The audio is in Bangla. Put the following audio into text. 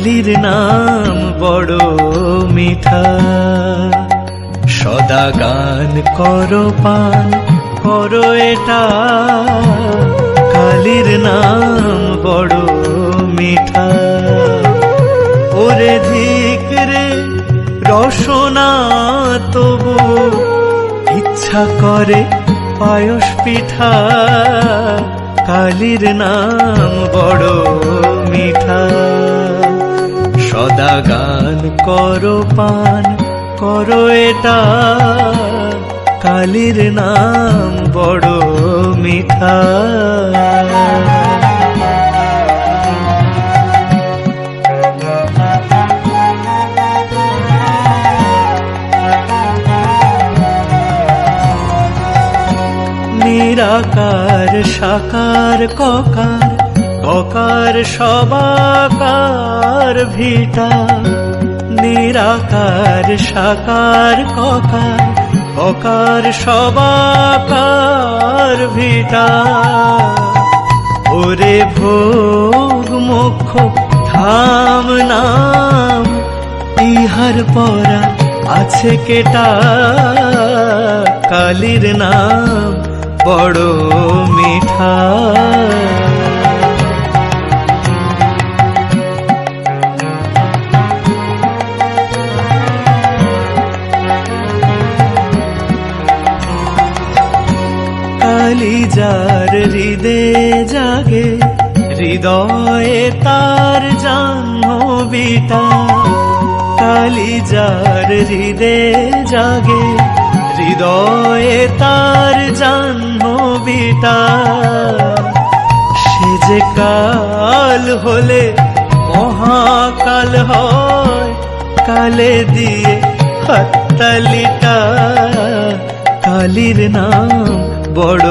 কালীর নাম বড় মিঠা। সদা গান করো পান করো এটা, কালীর নাম বড় মিঠা। ওরে ধিক রে রসনা তবু ইচ্ছা করে পায়স পিঠা, কালীর নাম বড় মিঠা। সদা গান করো পান করো এটা, কালীর নাম বড় মিঠা। নিরাকার সাকার ককার ককার সবাকার ভিটা, নিরাকার সাকার ককার ককার সবাকার ভিটা। ওরে ভোগ মোক্ষ ধাম নাম, ইহার পরা আছে কেটা, কালীর নাম বড় মিঠা। কালী যার হৃদে জাগে, হৃদয়ে তার জাহ্নবীটা, কালী যার হৃদে জাগে, হৃদয়ে তার জাহ্নবীটা। সে যে কাল হলে মহাকাল হয়, কালে দিয়ে হাততালিটা, কালীর নাম বড়